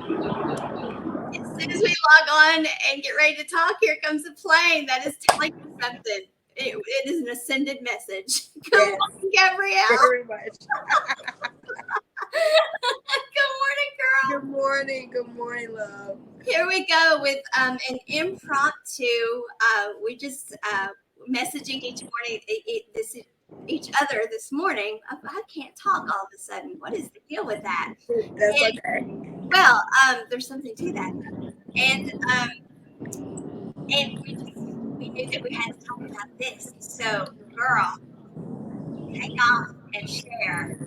As soon as we log on and get ready to talk, here comes a plane that is telling us something. It is an ascended message. Good Yes, morning, Gabrielle. very much. Good morning, girl. Good morning, love. Here we go with an impromptu. We just messaging each morning, each other this morning. I can't talk all of a sudden. What is the deal with that? That's And okay. well, there's something to that, and we knew that we had to talk about this. So, girl, take off and share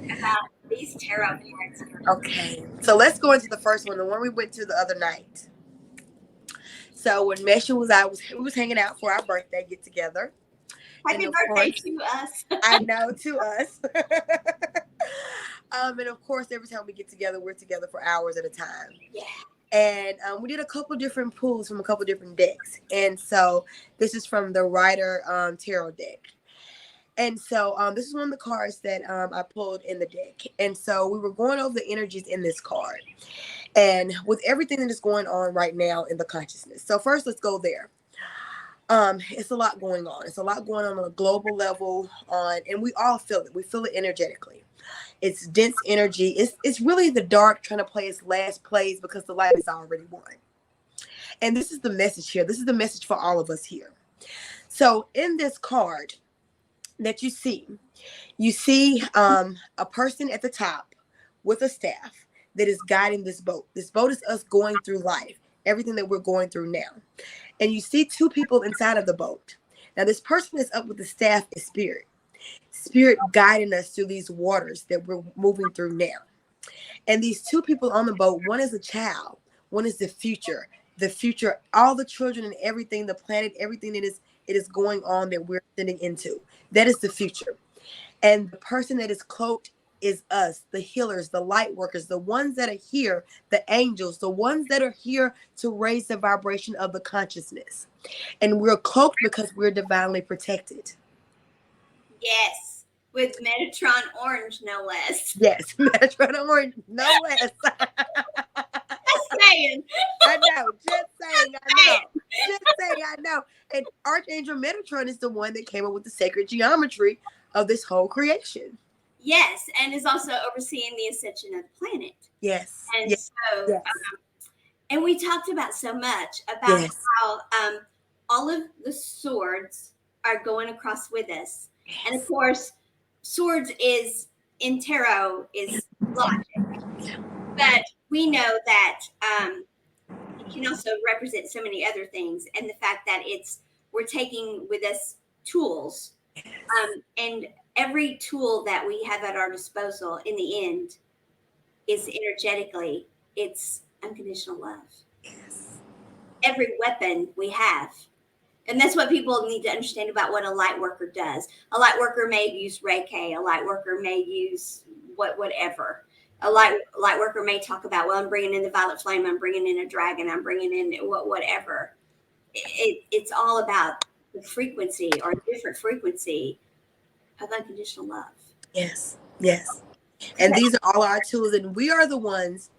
about these tarot cards here. Okay, so let's go into the first one, the one we went to the other night. So when Mesha was out, we was hanging out for our birthday get together, and Happy of birthday course, to us. I know to us. And of course, every time we get together, we're together for hours at a time. Yeah. And we did a couple different pulls from a couple different decks. And so this is from the Rider Tarot deck. And so this is one of the cards that I pulled in the deck. And so we were going over the energies in this card. And with everything that is going on right now in the consciousness. So first, let's go there. It's a lot going on. It's a lot going on a global level and we all feel it. We feel it energetically. It's dense energy. It's really the dark trying to play its last plays because the light is already won. And this is the message here. This is the message for all of us here. So in this card that you see a person at the top with a staff that is guiding this boat. This boat is us going through life, everything that we're going through now. And you see two people inside of the boat. Now this person that's up with the staff is spirit guiding us through these waters that we're moving through now. And these two people on the boat, one is a child, one is the future, all the children and everything, the planet, everything that is going on that we're sitting into. That is the future. And the person that is cloaked is us, the healers, the light workers, the ones that are here, the angels, the ones that are here to raise the vibration of the consciousness. And we're cloaked because we're divinely protected. Yes, with Metatron Orange, no less. Yes, Metatron Orange, no less. Just saying. I know, just saying, I know. Just saying, I know. And Archangel Metatron is the one that came up with the sacred geometry of this whole creation. Yes, and is also overseeing the ascension of the planet. Yes. And yes, so, yes. And we talked about so much about Yes. how all of the swords are going across with us. Yes. And of course, swords is in tarot is logic. But we know that it can also represent so many other things. And the fact that we're taking with us tools. And every tool that we have at our disposal in the end is energetically, it's unconditional love. Yes. Every weapon we have. And that's what people need to understand about what a light worker does. A light worker may use Reiki. A light worker may use whatever. A light worker may talk about, well, I'm bringing in the violet flame. I'm bringing in a dragon. I'm bringing in whatever. It's all about the frequency or a different frequency of unconditional love. Yes. Yes. And these are all our tools. And we are the ones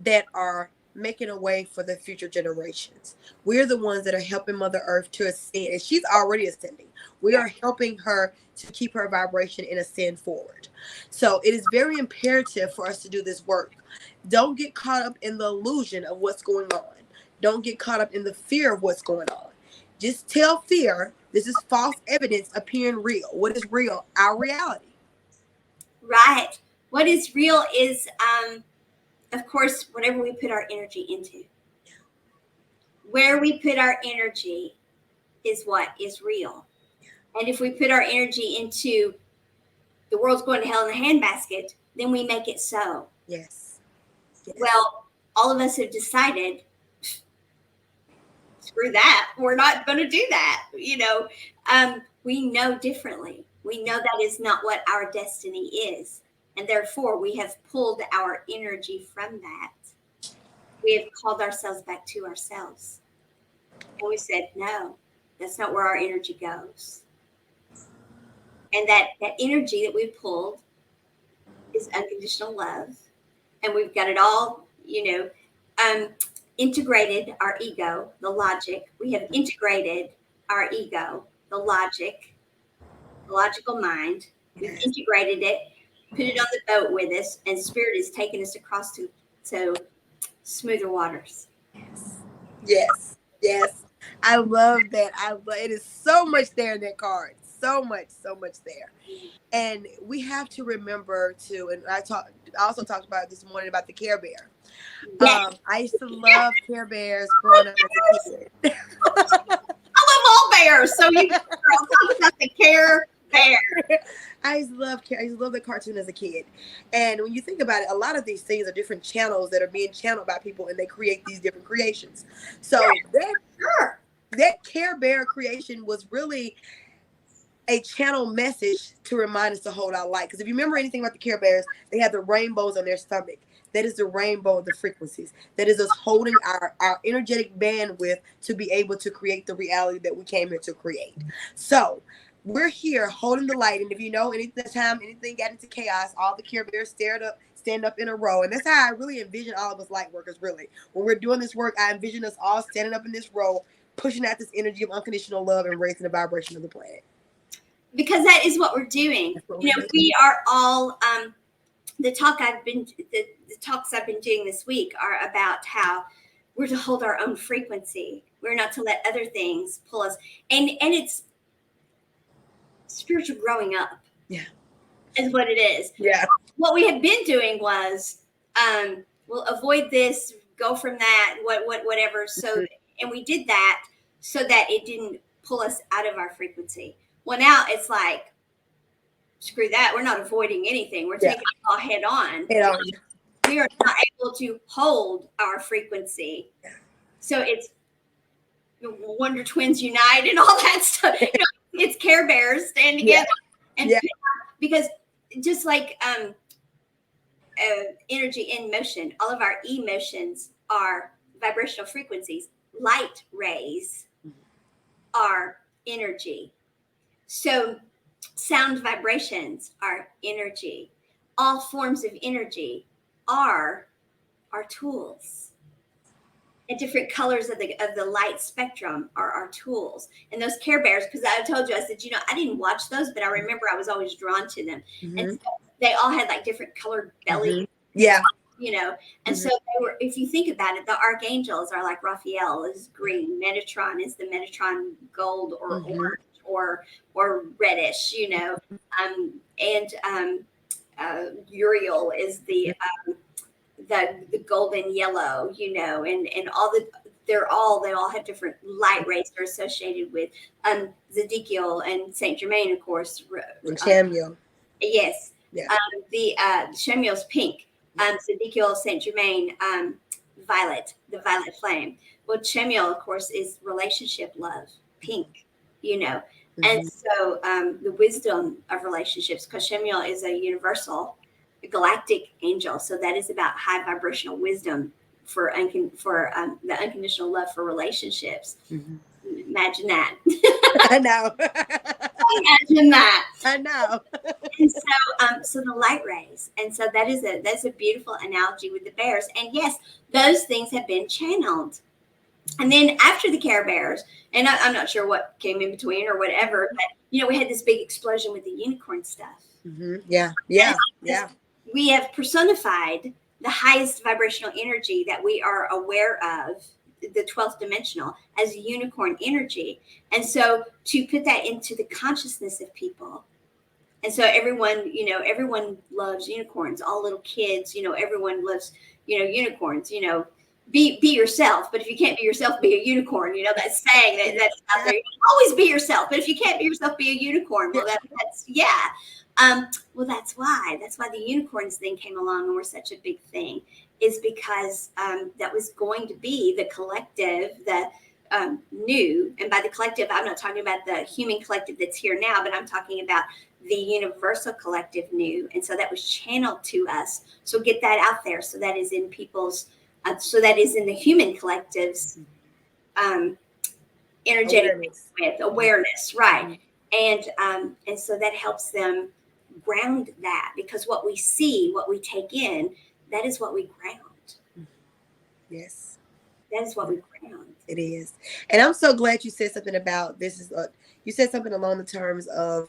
that are making a way for the future generations. We're the ones that are helping Mother Earth to ascend. And she's already ascending. We are helping her to keep her vibration and ascend forward. So it is very imperative for us to do this work. Don't get caught up in the illusion of what's going on. Don't get caught up in the fear of what's going on. Just tell fear, this is false evidence appearing real. What is real? Our reality. Right. What is real is, of course, whatever we put our energy into. Where we put our energy is what is real. And if we put our energy into the world's going to hell in a handbasket, then we make it so. Yes. Yes. Well, all of us have decided, screw that. We're not going to do that. We know differently. We know that is not what our destiny is. And therefore, we have pulled our energy from that. We have called ourselves back to ourselves. And we said, no, that's not where our energy goes. And that energy that we pulled is unconditional love. and we've got it all, integrated our ego, the logic. We have integrated our ego, the logic, the logical mind. We've Yes. integrated it, put it on the boat with us, and spirit is taking us across to smoother waters. Yes. Yes. I love that. It is so much there in that card. So much there. And we have to remember to, and I also talked about this morning about the Care Bear. Yes. I used to love Care Bears growing up as a kid. I love all bears. So you girl talk about the Care Bear. I used to love the cartoon as a kid. And when you think about it, a lot of these things are different channels that are being channeled by people, and they create these different creations. So Sure. that Care Bear creation was really a channel message to remind us to hold our light. Because if you remember anything about the Care Bears, they have the rainbows on their stomach. That is the rainbow of the frequencies. That is us holding our energetic bandwidth to be able to create the reality that we came here to create. So we're here holding the light. And if you know, anytime anything got into chaos, all the Care Bears stand up in a row. And that's how I really envision all of us light workers, really. When we're doing this work, I envision us all standing up in this row, pushing out this energy of unconditional love and raising the vibration of the planet. Because that is what we're doing. We are all the talks I've been doing this week are about how we're to hold our own frequency. We're not to let other things pull us. And it's spiritual growing up. Yeah. Is what it is. Yeah. What we had been doing was we'll avoid this, go from that, whatever. So and we did that so that it didn't pull us out of our frequency. Well, now it's like, screw that. We're not avoiding anything. We're taking it all head on. We are not able to hold our frequency. So it's Wonder Twins unite and all that stuff. It's Care Bears stand together. And because just like energy in motion, all of our emotions are vibrational frequencies. Light rays are energy. So sound vibrations are energy. All forms of energy are our tools. And different colors of the light spectrum are our tools. And those Care Bears, because I told you, I said, I didn't watch those, but I remember I was always drawn to them. And so they all had like different colored bellies. Yeah. And so they were, if you think about it, the archangels are like Raphael is green, Metatron is the Metatron gold or orange or reddish, and Uriel is the golden yellow, and all they all have different light rays they're associated with. Zedekiel and Saint Germain, of course. And Samuel. Yes. Yeah. The Samuel's pink. Zedekiel, Saint Germain, violet, the violet flame. Well, Samuel, of course, is relationship love, pink, And so the wisdom of relationships, because Samuel is a universal galactic angel. So that is about high vibrational wisdom for the unconditional love for relationships. Imagine that. I know. Imagine that. I know. And so the light rays, and so that's a beautiful analogy with the bears. And yes, those things have been channeled. And then after the Care Bears, and I'm not sure what came in between or whatever, but we had this big explosion with the unicorn stuff. Yeah. We have personified the highest vibrational energy that we are aware of, the 12th dimensional, as unicorn energy. And so to put that into the consciousness of people. And so everyone loves unicorns, all little kids, everyone loves, unicorns, be yourself. But if you can't be yourself, be a unicorn. That saying that's out there. Always be yourself. But if you can't be yourself, be a unicorn. Well, that's well, that's why the unicorns thing came along and were such a big thing, is because that was going to be the collective, the new. And by the collective, I'm not talking about the human collective that's here now, but I'm talking about the universal collective new. And so that was channeled to us. So get that out there. So that is in people's, so that is in the human collective's energetic awareness, right? And so that helps them ground that, because what we see, what we take in, that is what we ground. Yes. That is what we ground. It is. And I'm so glad you said something about this is you said something along the terms of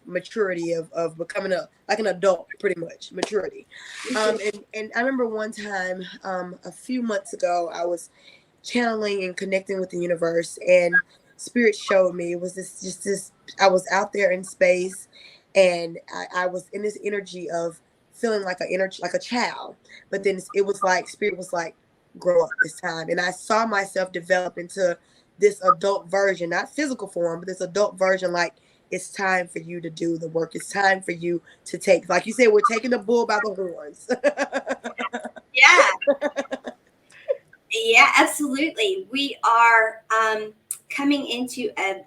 maturity, of becoming like an adult, pretty much maturity. And I remember one time a few months ago, I was channeling and connecting with the universe, and spirit showed me, it was this I was out there in space, and I was in this energy of feeling like like a child, but then it was like spirit was like, grow up, it's time. And I saw myself develop into this adult version, not physical form, but this adult version, like, it's time for you to do the work. It's time for you to take, like you said, we're taking the bull by the horns. Yeah. Yeah, absolutely. We are coming into a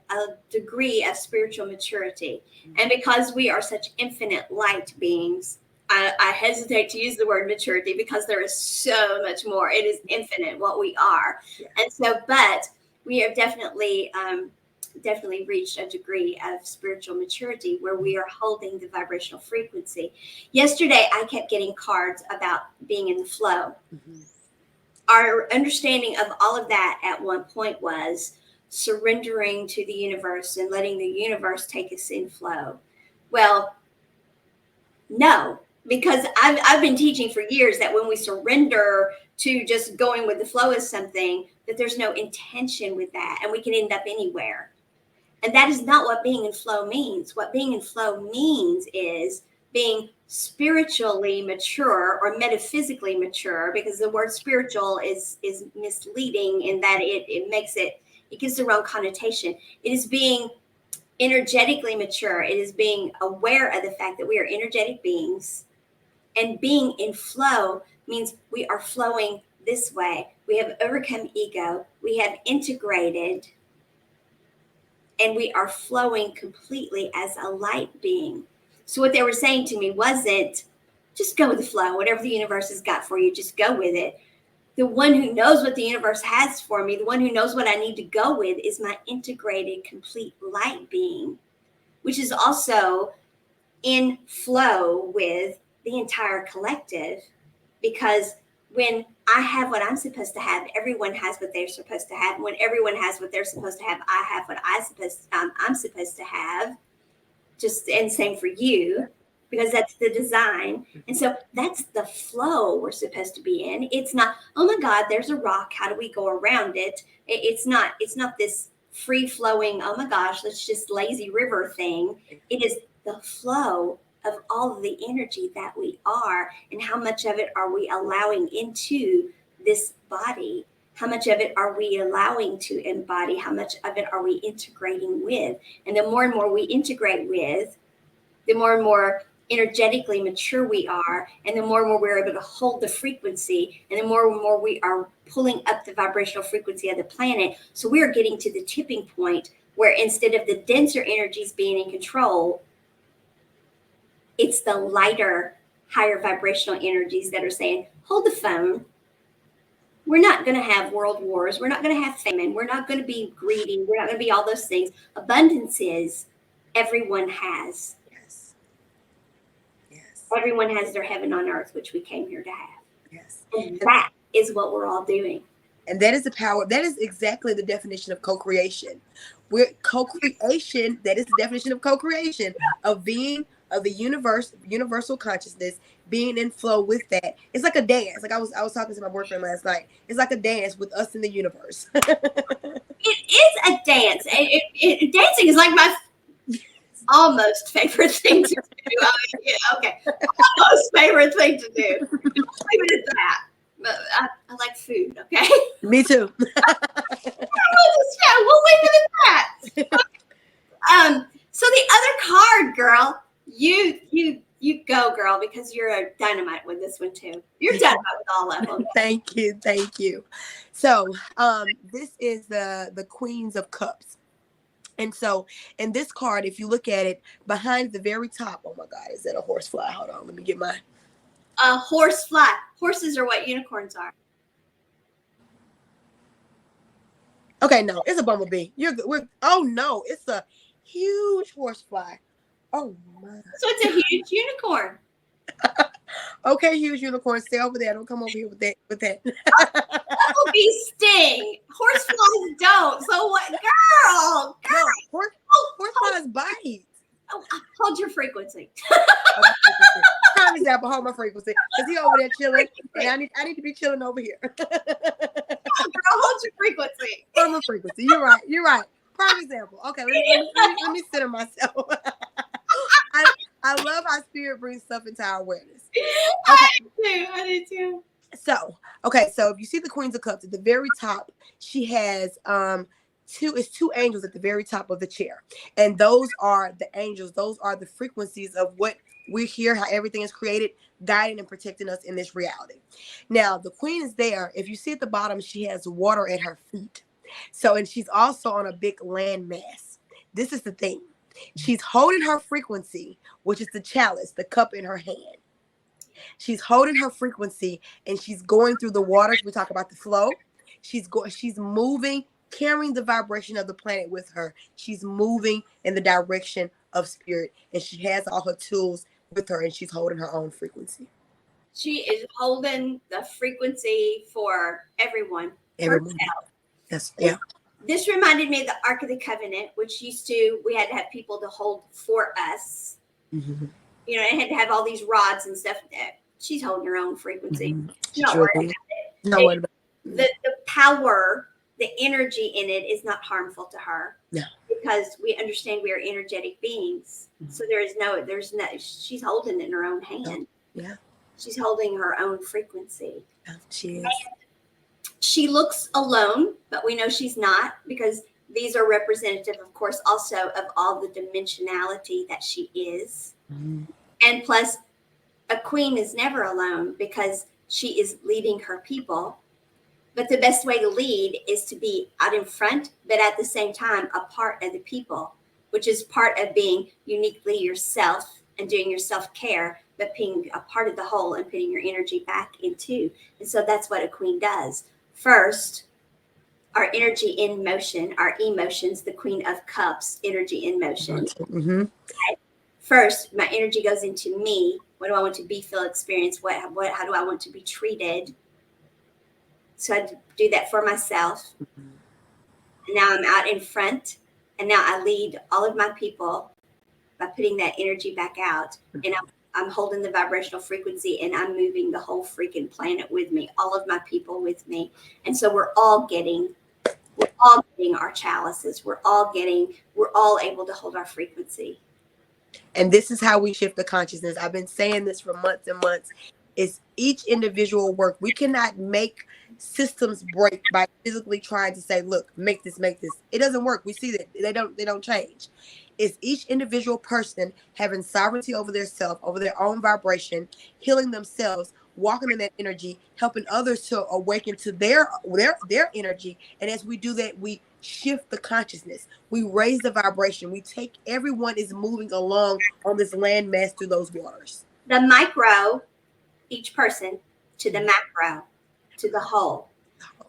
degree of spiritual maturity. And because we are such infinite light beings, I hesitate to use the word maturity because there is so much more. It is infinite what we are. Yeah. And so, but we have definitely reached a degree of spiritual maturity where we are holding the vibrational frequency. Yesterday, I kept getting cards about being in the flow. Mm-hmm. Our understanding of all of that at one point was surrendering to the universe and letting the universe take us in flow. Well, no, because I've been teaching for years that when we surrender to just going with the flow of something, that there's no intention with that, and we can end up anywhere. And that is not what being in flow means. What being in flow means is being spiritually mature or metaphysically mature, because the word spiritual is misleading in that it gives the wrong connotation. It is being energetically mature. It is being aware of the fact that we are energetic beings, and being in flow means we are flowing this way. We have overcome ego. We have integrated, and we are flowing completely as a light being. So what they were saying to me wasn't just go with the flow, whatever the universe has got for you, just go with it. The one who knows what the universe has for me, the one who knows what I need to go with, is my integrated, complete light being, which is also in flow with the entire collective. Because when I have what I'm supposed to have, everyone has what they're supposed to have. When everyone has what they're supposed to have, I have what I'm supposed to have. Just, and same for you, because that's the design. And so that's the flow we're supposed to be in. It's not, oh my God, there's a rock, how do we go around it? It's not this free flowing, oh my gosh, let's just lazy river thing. It is the flow of all of the energy that we are, and how much of it are we allowing into this body? How much of it are we allowing to embody? How much of it are we integrating with? And the more and more we integrate with, the more and more energetically mature we are, and the more and more we're able to hold the frequency, and the more and more we are pulling up the vibrational frequency of the planet. So we are getting to the tipping point where instead of the denser energies being in control, it's the lighter, higher vibrational energies that are saying, hold the phone. We're not going to have world wars. We're not going to have famine. We're not going to be greedy. We're not going to be all those things. Abundance is everyone has. Yes. Yes. Everyone has their heaven on earth, which we came here to have. Yes. And that is what we're all doing. And that is the power. That is exactly the definition of co-creation. We're co-creation. That is the definition of co-creation, of being of the universal consciousness, being in flow with that. It's like a dance. Like I was talking to my boyfriend last night. It's like a dance with us in the universe. It is a dance. Dancing is like my almost favorite thing to do. I mean, yeah, okay, almost favorite thing to do. Leave it at that. But I like food. Okay. Me too. Yeah, we'll leave it at that. So the other card, girl, you go, girl, because you're a dynamite with this one too. You're dynamite with all of them. Thank you. So, this is the Queens of Cups. And so in this card, if you look at it, behind the very top, oh my God, is that a horsefly? Hold on, let me get my Horsefly. Horses are what unicorns are. Okay, no, it's a bumblebee. Oh no, it's a huge horsefly. Oh my. So it's a huge unicorn. Okay, huge unicorn, stay over there. Don't come over here with that. That will be Sting. Horseflies don't. So what, girl? No, Oh, horseflies bite. hold your frequency. Oh, my frequency. Prime example, hold my frequency. Because he over there chilling. And I need to be chilling over here. Girl, hold your frequency. Hold my frequency. You're right. Prime example. Okay, let me center myself. I love how spirit brings stuff into our awareness. Okay. I do too. So if you see the Queens of Cups at the very top, she has two angels at the very top of the chair. And those are the angels, those are the frequencies of what we're here, how everything is created, guiding and protecting us in this reality. Now, the queen is there. If you see at the bottom, she has water at her feet. So, and she's also on a big land mass. This is the thing. She's holding her frequency, which is the chalice, the cup in her hand. She's holding her frequency and she's going through the waters. We talk about the flow. She's moving, carrying the vibration of the planet with her. She's moving in the direction of spirit, and she has all her tools with her, and she's holding her own frequency. She is holding the frequency for everyone. Herself. Yes, yeah. This reminded me of the Ark of the Covenant, which we had to have people to hold for us. Mm-hmm. You know, it had to have all these rods and stuff. She's holding her own frequency. Mm-hmm. Not worried about it. No worried about it. The power, the energy in it is not harmful to her. No. Because we understand we are energetic beings. Mm-hmm. So there's no, she's holding it in her own hand. Yeah. She's holding her own frequency. Yeah, she is. And she looks alone, but we know she's not, because these are representative, of course, also of all the dimensionality that she is. Mm-hmm. And plus, a queen is never alone because she is leading her people. But the best way to lead is to be out in front, but at the same time, a part of the people, which is part of being uniquely yourself and doing your self-care, but being a part of the whole and putting your energy back into. And so that's what a queen does. First, our energy in motion, our emotions, the Queen of Cups, energy in motion. Mm-hmm. Okay. First, my energy goes into me. What do I want to be, feel, experience? How do I want to be treated? So I do that for myself. Mm-hmm. And now I'm out in front, and now I lead all of my people by putting that energy back out. Mm-hmm. And I'm holding the vibrational frequency, and I'm moving the whole freaking planet with me, all of my people with me. And so we're all getting our chalices. We're all able to hold our frequency. And this is how we shift the consciousness. I've been saying this for months and months. It's each individual work. We cannot make systems break by physically trying to say, look, make this. It doesn't work. We see that they don't change. It's each individual person having sovereignty over their self, over their own vibration, healing themselves, walking in that energy, helping others to awaken to their energy. And as we do that, we shift the consciousness. We raise the vibration. We take, everyone is moving along on this land mass through those waters. The micro, each person, to the macro, to the whole.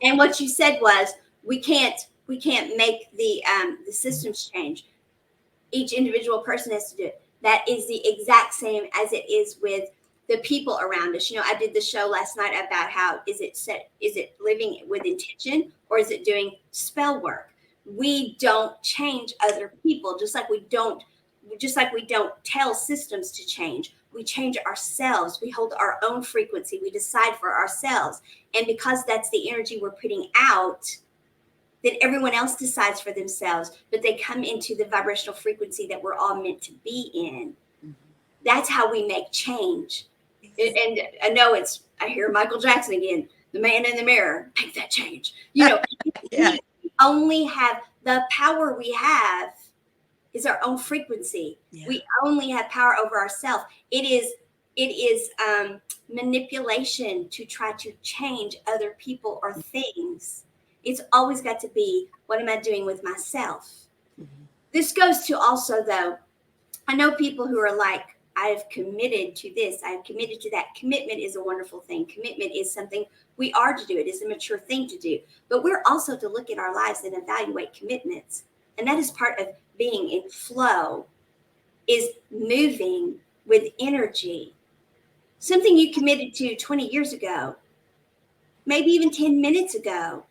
And what you said was, we can't make the systems change. Each individual person has to do it. That is the exact same as it is with the people around us. You know, I did the show last night about how is it living with intention, or is it doing spell work? We don't change other people, just like we don't tell systems to change. We change ourselves. We hold our own frequency. We decide for ourselves. And because that's the energy we're putting out, then everyone else decides for themselves, but they come into the vibrational frequency that we're all meant to be in. Mm-hmm. That's how we make change. And I know I hear Michael Jackson again, the man in the mirror, make that change. You know, yeah. We only have the power we have is our own frequency. Yeah. We only have power over ourselves. It is manipulation to try to change other people or things. It's always got to be, what am I doing with myself? Mm-hmm. This goes to also, though, I know people who are like, I've committed to this, I've committed to that. Commitment is a wonderful thing. Commitment is something we are to do. It is a mature thing to do. But we're also to look at our lives and evaluate commitments. And that is part of being in flow, is moving with energy. something you committed to 20 years ago, maybe even 10 minutes ago,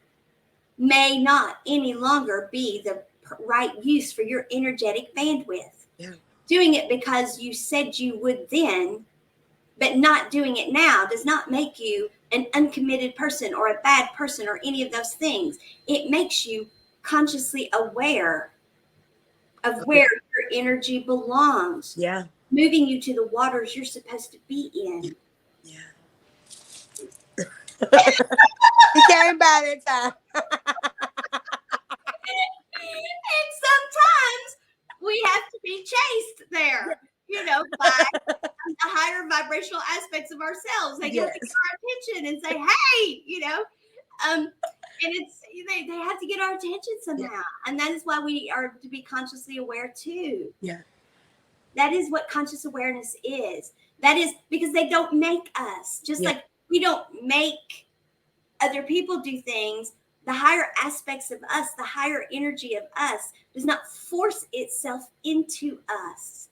may not any longer be the right use for your energetic bandwidth. Yeah. Doing it because you said you would then, but not doing it now does not make you an uncommitted person or a bad person or any of those things. It makes you consciously aware of where your energy belongs. Yeah. Moving you to the waters you're supposed to be in. Yeah. He came by that time. And sometimes we have to be chased there, by the higher vibrational aspects of ourselves. They have to get our attention and say, hey, and it's they have to get our attention somehow. And that is why we are to be consciously aware too. Yeah. That is what conscious awareness is. That is because they don't make us. Just like we don't make other people do things, the higher aspects of us, the higher energy of us does not force itself into us.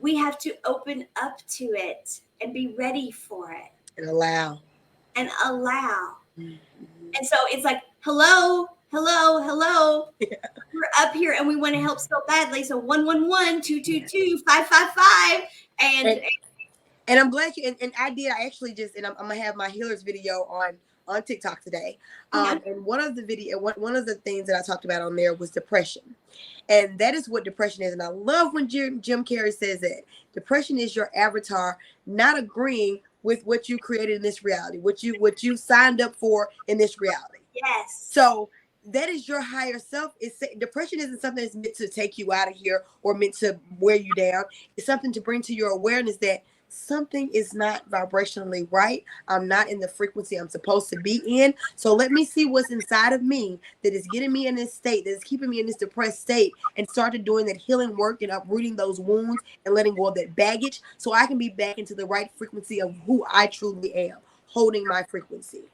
We have to open up to it and be ready for it. And allow. Mm-hmm. And so it's like, hello. Yeah. We're up here and we want to help so badly. So 111-222-555. And I'm glad you, and I actually just, and I'm going to have my healers video on TikTok today. And one of the things that I talked about on there was depression. And that is what depression is. And I love when Jim Carrey says that depression is your avatar not agreeing with what you created in this reality, what you signed up for in this reality. Yes. So that is your higher self. Depression isn't something that's meant to take you out of here or meant to wear you down. It's something to bring to your awareness that something is not vibrationally right. I'm not in the frequency I'm supposed to be in. So let me see what's inside of me that is getting me in this state, that is keeping me in this depressed state, and started doing that healing work and uprooting those wounds and letting go of that baggage so I can be back into the right frequency of who I truly am, holding my frequency.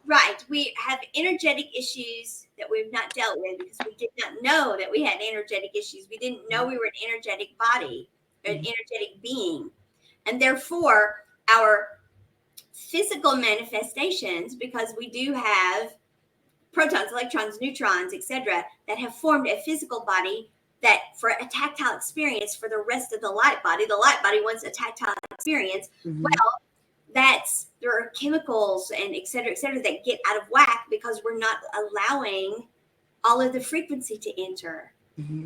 Right. We have energetic issues that we've not dealt with because we did not know that we had energetic issues. We didn't know we were an energetic body, an energetic being. And therefore, our physical manifestations, because we do have protons, electrons, neutrons, etc., that have formed a physical body that for a tactile experience for the rest of the light body wants a tactile experience. Mm-hmm. Well, there are chemicals and et cetera, that get out of whack because we're not allowing all of the frequency to enter. Mm-hmm.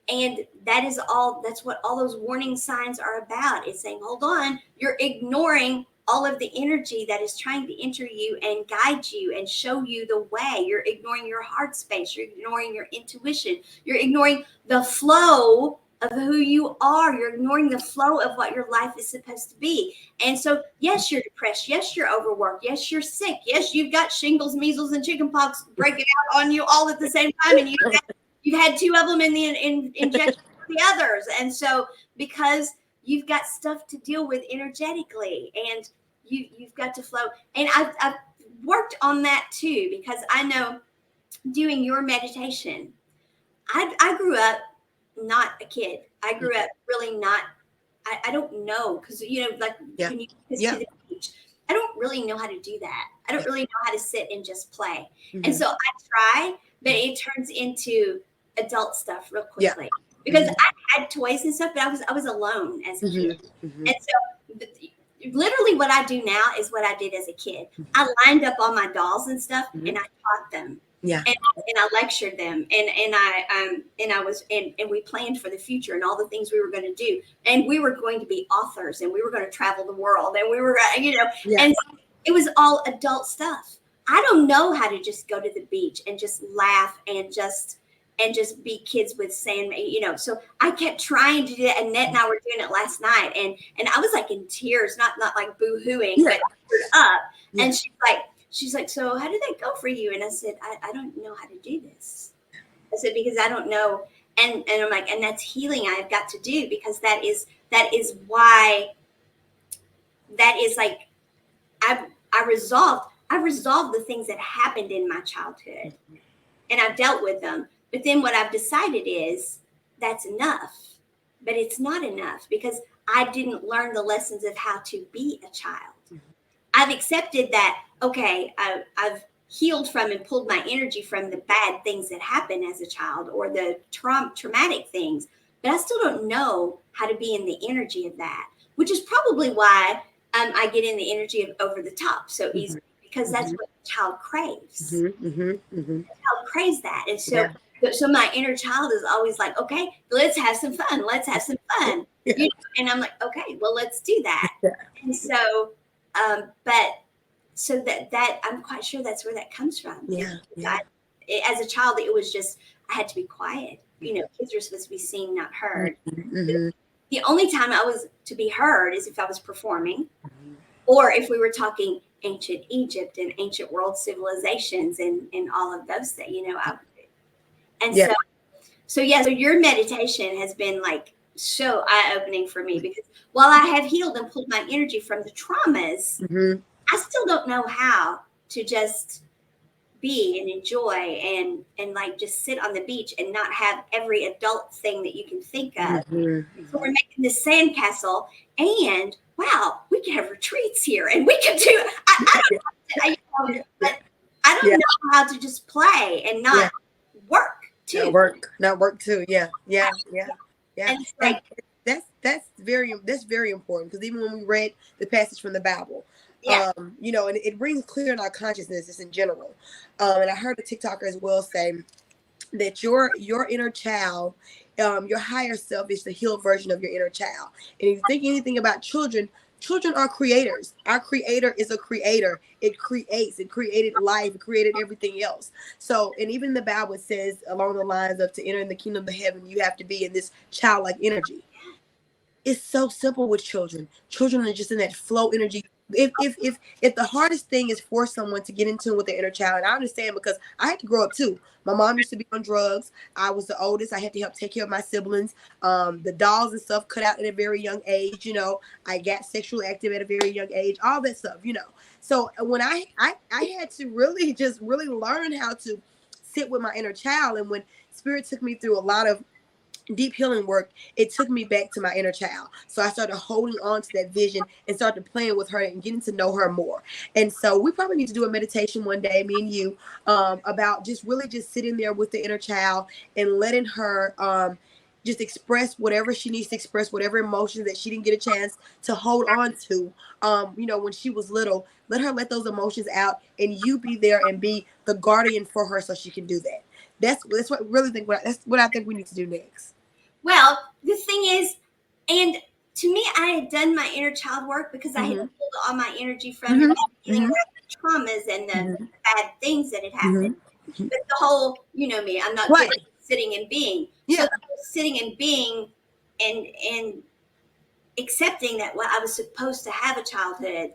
And that's what all those warning signs are about. It's saying, hold on, you're ignoring all of the energy that is trying to enter you and guide you and show you the way. You're ignoring your heart space. You're ignoring your intuition. You're ignoring the flow of who you are. You're ignoring the flow of what your life is supposed to be. And so, yes, you're depressed. Yes, you're overworked. Yes, you're sick. Yes, you've got shingles, measles, and chickenpox breaking out on you all at the same time. And you've had two of them in the injection for the others. And so, because you've got stuff to deal with energetically and you've got to flow. And I've worked on that too, because I know doing your meditation, I grew up not a kid. I grew up really not, I don't know, because, when you to the beach, I don't really know how to do that. I don't really know how to sit and just play. Mm-hmm. And so I try, but it turns into adult stuff real quickly. Because I had toys and stuff, but I was alone as a kid. Mm-hmm. And so literally what I do now is what I did as a kid. I lined up all my dolls and stuff, and I taught them. Yeah. And I lectured them, and we planned for the future and all the things we were going to do. And we were going to be authors, and we were going to travel the world, and we were, and it was all adult stuff. I don't know how to just go to the beach and just laugh and just be kids with sand, So I kept trying to do that. Annette and I were doing it last night, and I was like in tears, not like boo-hooing, but up. Yeah. And she's like, so how did that go for you? And I said, I don't know how to do this. I said, because I don't know. And I'm like, and that's healing I've got to do, because that is why that is like, I've resolved the things that happened in my childhood, and I've dealt with them. But then what I've decided is that's enough, but it's not enough, because I didn't learn the lessons of how to be a child. I've accepted that, okay, I've healed from and pulled my energy from the bad things that happen as a child or the traumatic things, but I still don't know how to be in the energy of that, which is probably why I get in the energy of over the top so easily, because that's what the child craves. The child craves that. And so, so my inner child is always like, okay, let's have some fun. Let's have some fun. You know? And I'm like, okay, well, let's do that. And so, but so that I'm quite sure that's where that comes from. As a child, it was just, I had to be quiet. You know, kids are supposed to be seen, not heard. The only time I was to be heard is if I was performing, or if we were talking ancient Egypt and ancient world civilizations and all of those things, you know. So your meditation has been like so eye-opening for me, because while I have healed and pulled my energy from the traumas, I still don't know how to just be and enjoy and like just sit on the beach and not have every adult thing that you can think of. So we're making this sandcastle, and wow, we can have retreats here, and we can do. I don't know how to just play and not work too. Not work too. Yeah. And it's like, that's very important, because even when we read the passage from the Bible, you know, and it brings clear in our consciousness just in general. And I heard a TikToker as well say that your inner child, your higher self, is the healed version of your inner child. And if you think anything about children are creators. Our creator is a creator. It created life, it created everything else. So, and even the Bible says along the lines of, to enter in the kingdom of heaven, you have to be in this childlike energy. It's so simple with children. Children are just in that flow energy. If the hardest thing is for someone to get in tune with their inner child, and I understand, because I had to grow up too. My mom used to be on drugs. I was the oldest. I had to help take care of my siblings. The dolls and stuff cut out at a very young age. You know, I got sexually active at a very young age. All that stuff. You know, so when I had to really learn how to sit with my inner child, and when Spirit took me through a lot of deep healing work, it took me back to my inner child. So I started holding on to that vision and started playing with her and getting to know her more. And so we probably need to do a meditation one day, me and you, about just really just sitting there with the inner child and letting her just express whatever she needs to express, whatever emotions that she didn't get a chance to hold on to, you know, when she was little. Let her let those emotions out, and you be there and be the guardian for her so she can do that. That's what I really think. That's what I think we need to do next. Well, the thing is, and to me, I had done my inner child work because I had pulled all my energy from dealing with the traumas and the bad things that had happened. But the whole, you know me, I'm not good at sitting and being. So the whole sitting and being and accepting that I was supposed to have a childhood.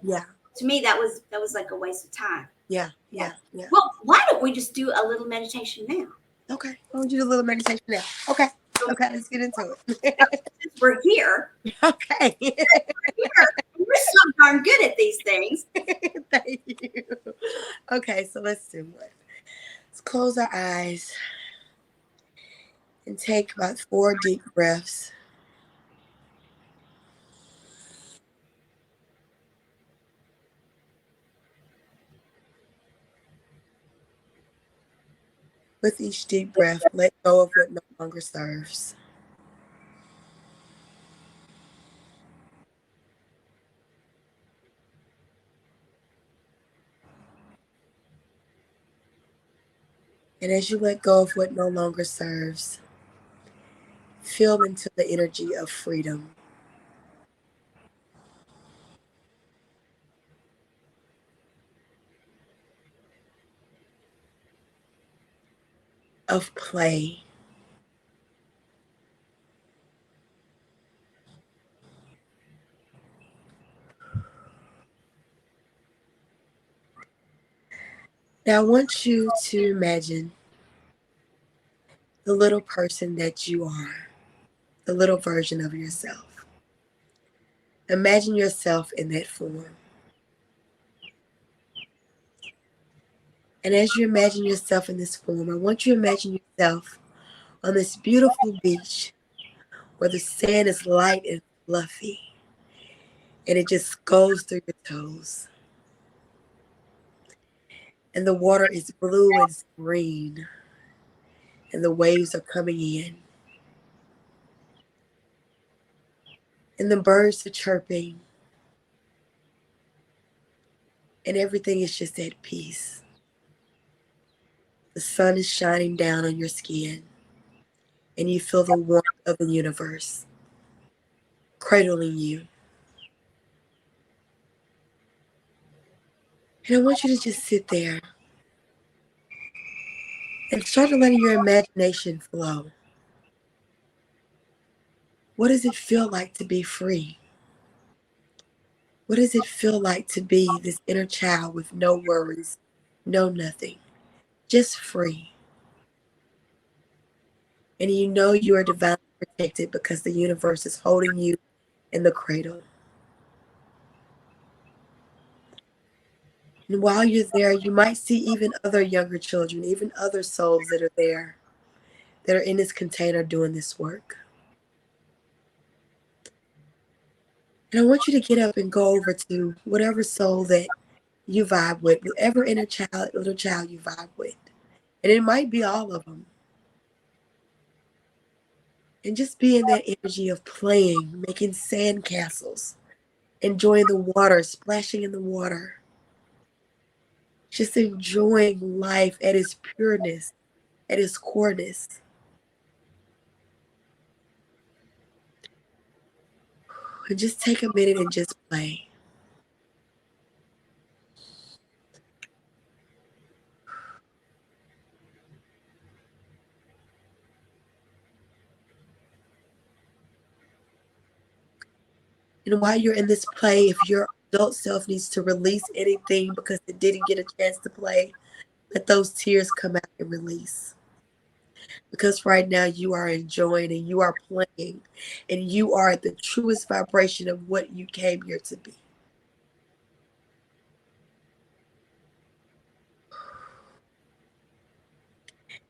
To me, that was like a waste of time. Well, why don't we just do a little meditation now? Okay, we'll do a little meditation now. Okay, let's get into it. Since we're here. Okay. We're so darn good at these things. Thank you. Okay, so let's do it. Let's close our eyes and take about 4 deep breaths. With each deep breath, let go of what no longer serves. And as you let go of what no longer serves, feel into the energy of freedom. Of play. Now I want you to imagine the little person that you are, the little version of yourself. Imagine yourself in that form. And as you imagine yourself in this form, I want you to imagine yourself on this beautiful beach where the sand is light and fluffy, and it just goes through your toes. And the water is blue and serene, and the waves are coming in, and the birds are chirping, and everything is just at peace. The sun is shining down on your skin, and you feel the warmth of the universe cradling you. And I want you to just sit there and start letting your imagination flow. What does it feel like to be free? What does it feel like to be this inner child with no worries, no nothing, just free? And you know you are divinely protected because the universe is holding you in the cradle. And while you're there, you might see even other younger children, even other souls that are there, that are in this container doing this work. And I want you to get up and go over to whatever soul that you vibe with, whatever inner child, little child you vibe with. And it might be all of them. And just be in that energy of playing, making sand castles, enjoying the water, splashing in the water. Just enjoying life at its pureness, at its coreness. And just take a minute and just play. And while you're in this play, if your adult self needs to release anything because it didn't get a chance to play, let those tears come out and release. Because right now you are enjoying and you are playing and you are the truest vibration of what you came here to be.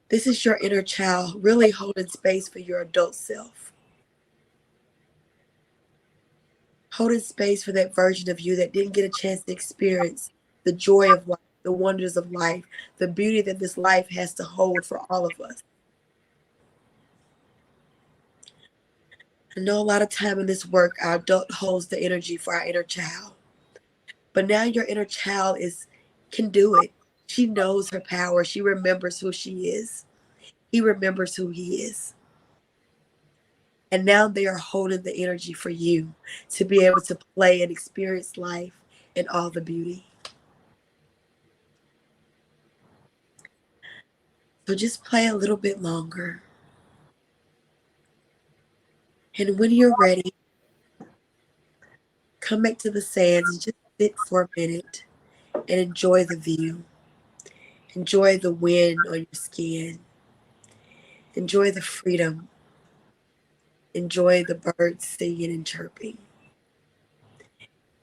This is your inner child really holding space for your adult self. Holding space for that version of you that didn't get a chance to experience the joy of life, the wonders of life, the beauty that this life has to hold for all of us. I know a lot of time in this work, our adult holds the energy for our inner child. But now your inner child can do it. She knows her power. She remembers who she is. He remembers who he is. And now they are holding the energy for you to be able to play and experience life in all the beauty. So just play a little bit longer. And when you're ready, come back to the sands and just sit for a minute and enjoy the view. Enjoy the wind on your skin. Enjoy the freedom. Enjoy the birds singing and chirping.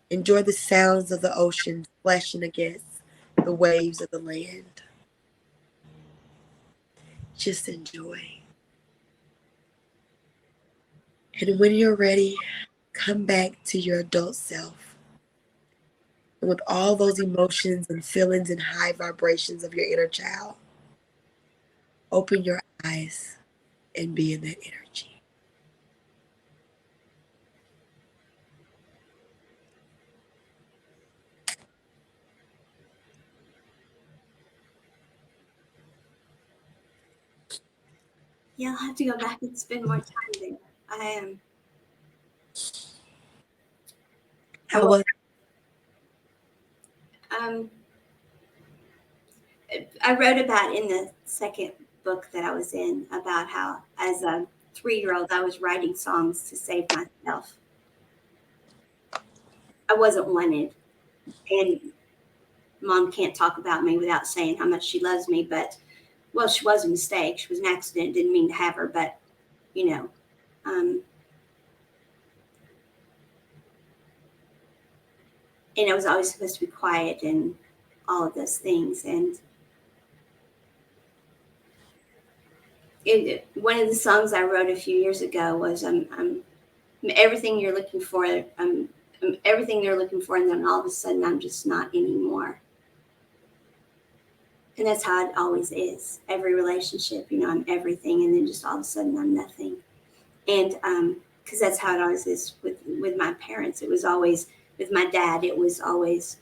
Enjoy the sounds of the ocean splashing against the waves of the land. Just enjoy. And when you're ready, come back to your adult self. And with all those emotions and feelings and high vibrations of your inner child, open your eyes and be in that energy. Yeah, I'll have to go back and spend more time there. I am. How was Um, I wrote about in the second book that I was in about how, as a 3-year-old, I was writing songs to save myself. I wasn't wanted, and mom can't talk about me without saying how much she loves me. But well, she was a mistake. She was an accident. Didn't mean to have her, but you know, um, and I was always supposed to be quiet and all of those things. And one of the songs I wrote a few years ago was everything you're looking for. Everything they're looking for, and then all of a sudden I'm just not anymore. And that's how it always is. Every relationship, I'm everything, and then just all of a sudden I'm nothing. And because that's how it always is with my parents. It was always with my dad. It was always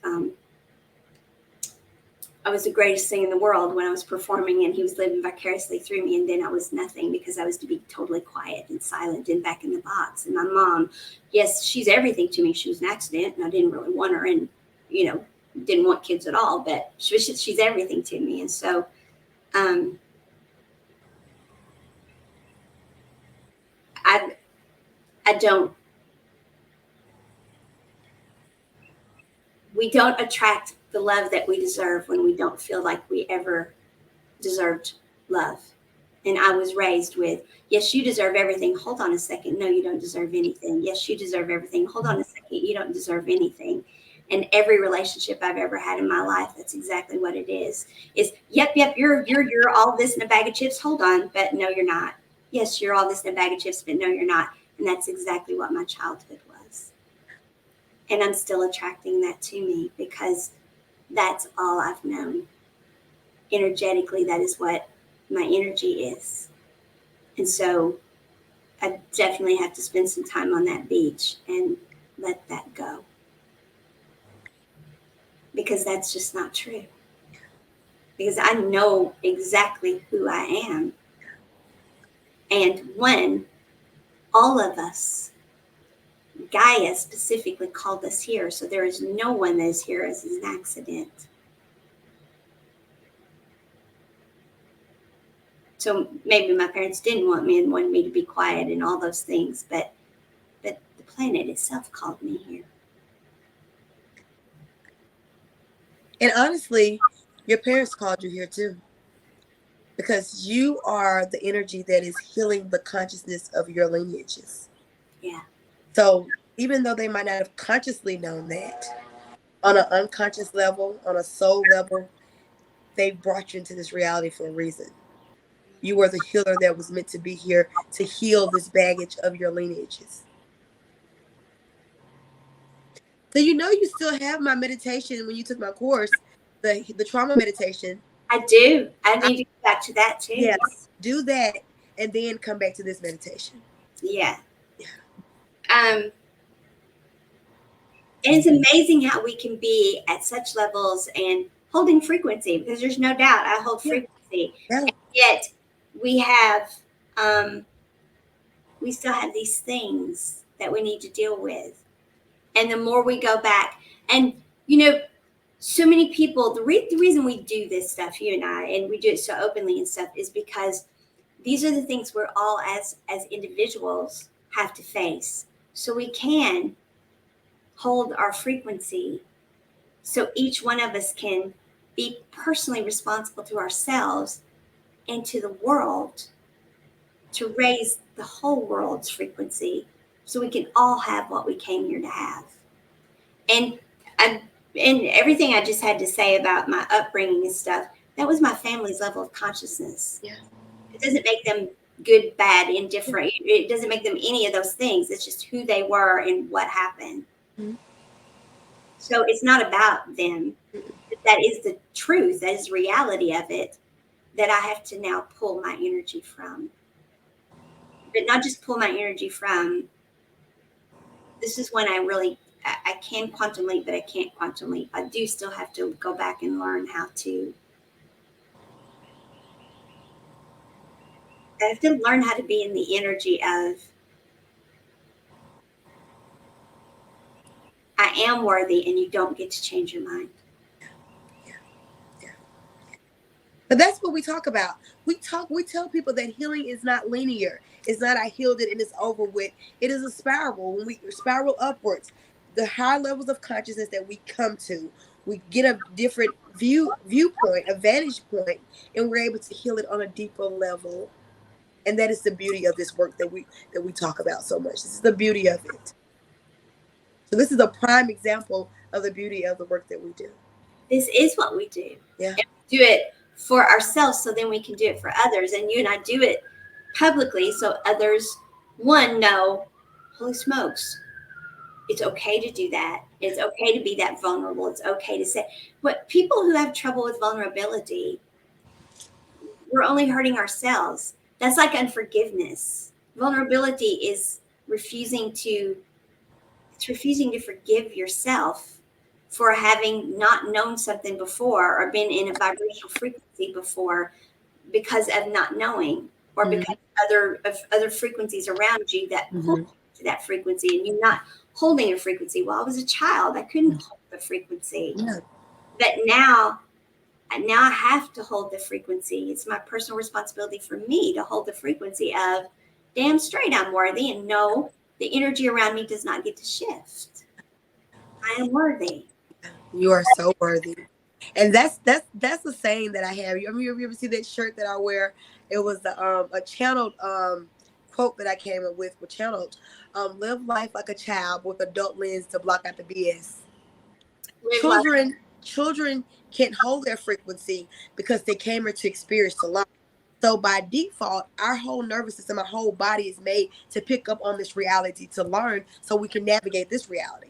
I was the greatest thing in the world when I was performing, and he was living vicariously through me. And then I was nothing because I was to be totally quiet and silent and back in the box. And my mom, yes, she's everything to me. She was an accident, and I didn't really want her, and didn't want kids at all. But she's everything to me, and so. I I don't. We don't attract the love that we deserve when we don't feel like we ever deserved love. And I was raised with, yes, you deserve everything. Hold on a second. No, you don't deserve anything. Yes, you deserve everything. Hold on a second. You don't deserve anything. And every relationship I've ever had in my life, that's exactly what it is. Is yep, you're all this in a bag of chips. Hold on, but no, you're not. Yes, you're all this in a bag of chips, but no, you're not. And that's exactly what my childhood was. And I'm still attracting that to me because that's all I've known. Energetically, that is what my energy is. And so I definitely have to spend some time on that beach and let that go. Because that's just not true. Because I know exactly who I am. And when all of us, Gaia specifically called us here, so there is no one that is here as an accident. So maybe my parents didn't want me and wanted me to be quiet and all those things, but the planet itself called me here. And honestly, your parents called you here too. Because you are the energy that is healing the consciousness of your lineages. Yeah. So even though they might not have consciously known that, on an unconscious level, on a soul level, they brought you into this reality for a reason. You were the healer that was meant to be here to heal this baggage of your lineages. So you still have my meditation when you took my course, the trauma meditation. I do. I need to get back to that too. Yes, do that and then come back to this meditation. Yeah. And it's amazing how we can be at such levels and holding frequency, because there's no doubt I hold frequency. Yeah. And yet we have, we still have these things that we need to deal with. And the more we go back, and so many people, the reason we do this stuff, you and I, and we do it so openly and stuff, is because these are the things we're all as individuals have to face. So we can hold our frequency, so each one of us can be personally responsible to ourselves and to the world to raise the whole world's frequency, so we can all have what we came here to have. And everything I just had to say about my upbringing and stuff, that was my family's level of consciousness. Yeah. It doesn't make them good, bad, indifferent. It doesn't make them any of those things. It's just who they were and what happened. Mm-hmm. So it's not about them. That is the truth. That is the reality of it, that I have to now pull my energy from. But not just pull my energy from. This is when I can quantum leap, but I can't quantum leap. I do still have to go back and learn how to. I have to learn how to be in the energy of, I am worthy, and you don't get to change your mind. Yeah. But that's what we talk about. We tell people that healing is not linear. It's not I healed it and it's over with. It is a spiral. When we spiral upwards, the higher levels of consciousness that we come to, we get a different viewpoint, a vantage point, and we're able to heal it on a deeper level. And that is the beauty of this work that we talk about so much. This is the beauty of it. So this is a prime example of the beauty of the work that we do. This is what we do. Yeah. And we do it for ourselves, so then we can do it for others. And you and I do it publicly, so others, one, know, holy smokes, it's okay to do that. It's okay to be that vulnerable. It's okay to say, but people who have trouble with vulnerability, we're only hurting ourselves. That's like unforgiveness. Vulnerability is refusing to it's refusing to forgive yourself for having not known something before or been in a vibrational frequency before because of not knowing, or Mhm. because other frequencies around you that pull Mhm. you to that frequency, and you're not holding a frequency. Well, I was a child, I couldn't hold the frequency, Yeah. but now I have to hold the frequency. It's my personal responsibility for me to hold the frequency of damn straight I'm worthy, and no, the energy around me does not get to shift. I am worthy. You are so worthy. And that's a saying that I have. I mean, you ever see that shirt that I wear? It was a channeled quote that I came up with channeled. Live life like a child with adult lens to block out the BS. Live life. Children can't hold their frequency because they came here to experience to learn. So by default, our whole nervous system, our whole body is made to pick up on this reality to learn so we can navigate this reality.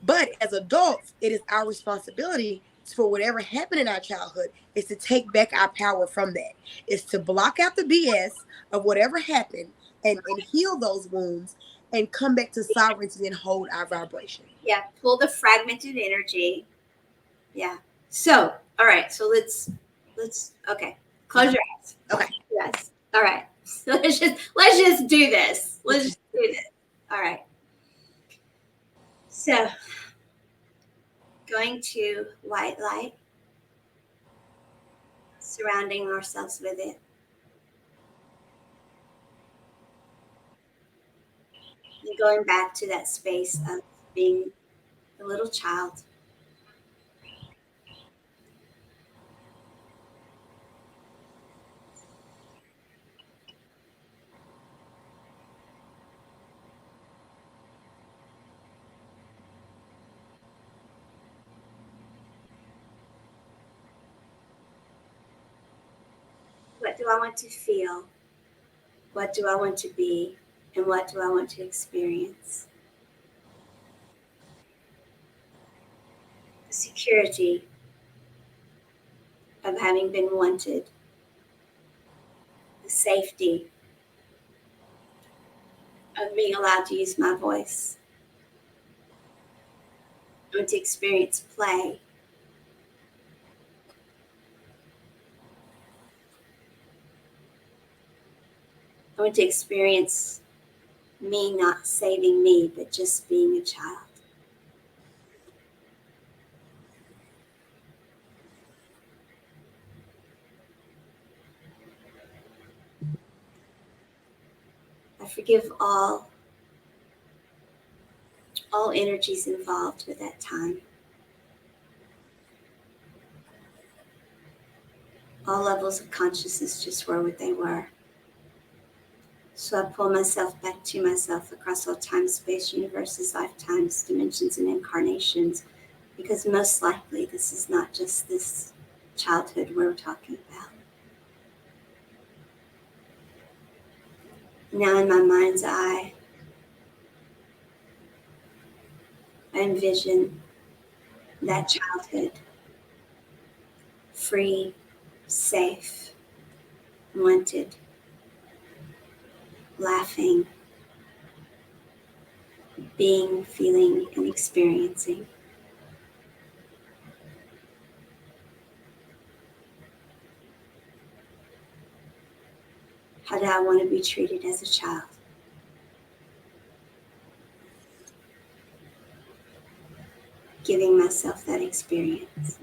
But as adults, it is our responsibility for whatever happened in our childhood is to take back our power from that. Is to block out the BS of whatever happened and heal those wounds and come back to sovereignty and hold our vibration. Yeah, pull the fragmented energy. Yeah. So, all right. So let's okay. Close Okay. your eyes. Okay. Yes. All right. So let's just do this. Let's just do this. All right. So going to white light, surrounding ourselves with it, and going back to that space of being a little child. What do I want to feel? What do I want to be? And what do I want to experience? The security of having been wanted, the safety of being allowed to use my voice. I want to experience play. I want to experience me not saving me, but just being a child. I forgive all energies involved with that time, all levels of consciousness just were what they were. So I pull myself back to myself across all time, space, universes, lifetimes, dimensions, and incarnations, because most likely this is not just this childhood we're talking about. Now, in my mind's eye, I envision that childhood free, safe, wanted, laughing, being, feeling, and experiencing. How did I want to be treated as a child? Giving myself that experience.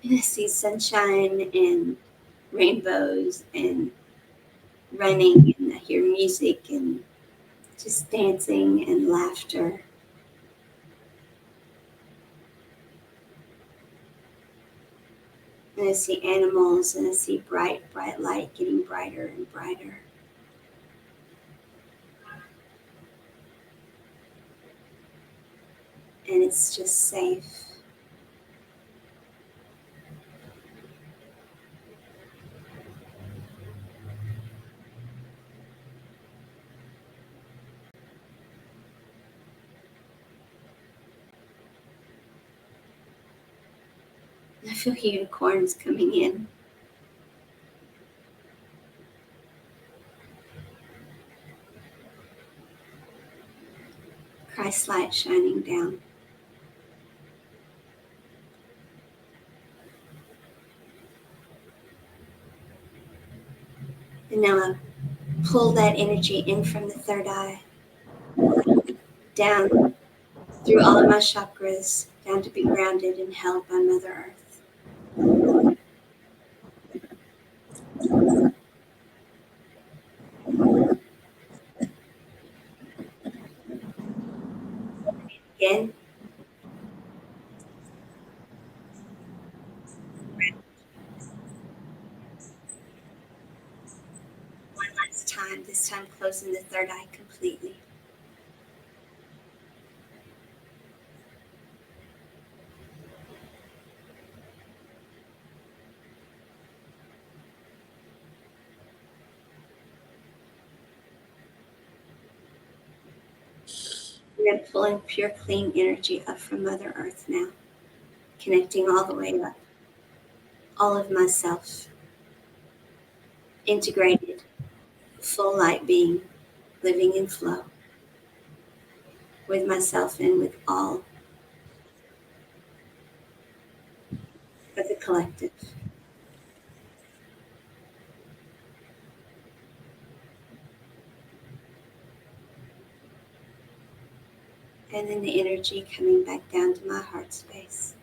And I see sunshine and rainbows and running, and I hear music, and just dancing and laughter. And I see animals and I see bright, bright light getting brighter and brighter. And it's just safe. I feel unicorns coming in. Christ light shining down. And now I pull that energy in from the third eye, down through all of my chakras, down to be grounded and held by Mother Earth. Again, one last time, this time closing the third eye completely. And I'm pulling pure, clean energy up from Mother Earth now, connecting all the way up. All of myself, integrated, full light being, living in flow with myself and with all of the collective. And then the energy coming back down to my heart space.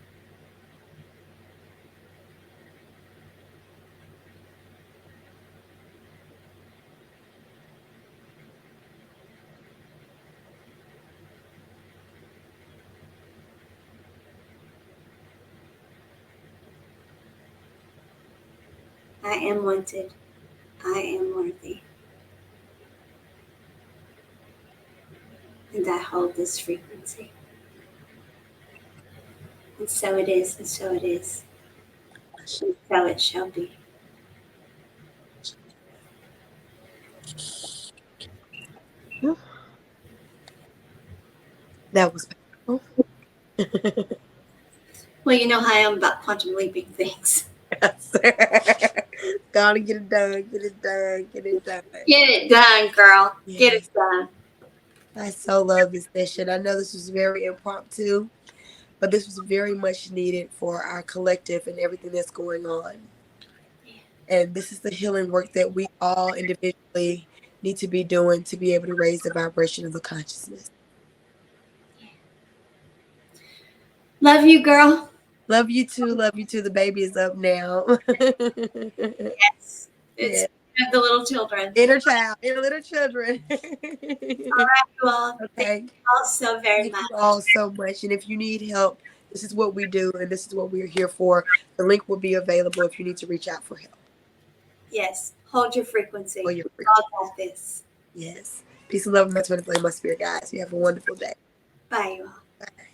I am wanted. I am worthy. And I hold this frequency. And so it is, and so it is, and so it shall be. That was powerful. Well, you know how I am about quantum leaping things. Gotta get it done, get it done, get it done. Get it done, girl. Yes. Get it done. I so love this session. I know this was very impromptu, but this was very much needed for our collective and everything that's going on. And this is the healing work that we all individually need to be doing to be able to raise the vibration of the consciousness. Love you, girl. Love you too. Love you too. The baby is up now. Yes. It's the little children. Inner child, inner little children. All right, you all. Okay. Thank you all so very much. Thank you all so much. And if you need help, this is what we do and this is what we're here for. The link will be available if you need to reach out for help. Yes. Hold your frequency. Hold your frequency. All got this. Yes. Peace and love and much flame, my spirit guys. You have a wonderful day. Bye, you all. Bye.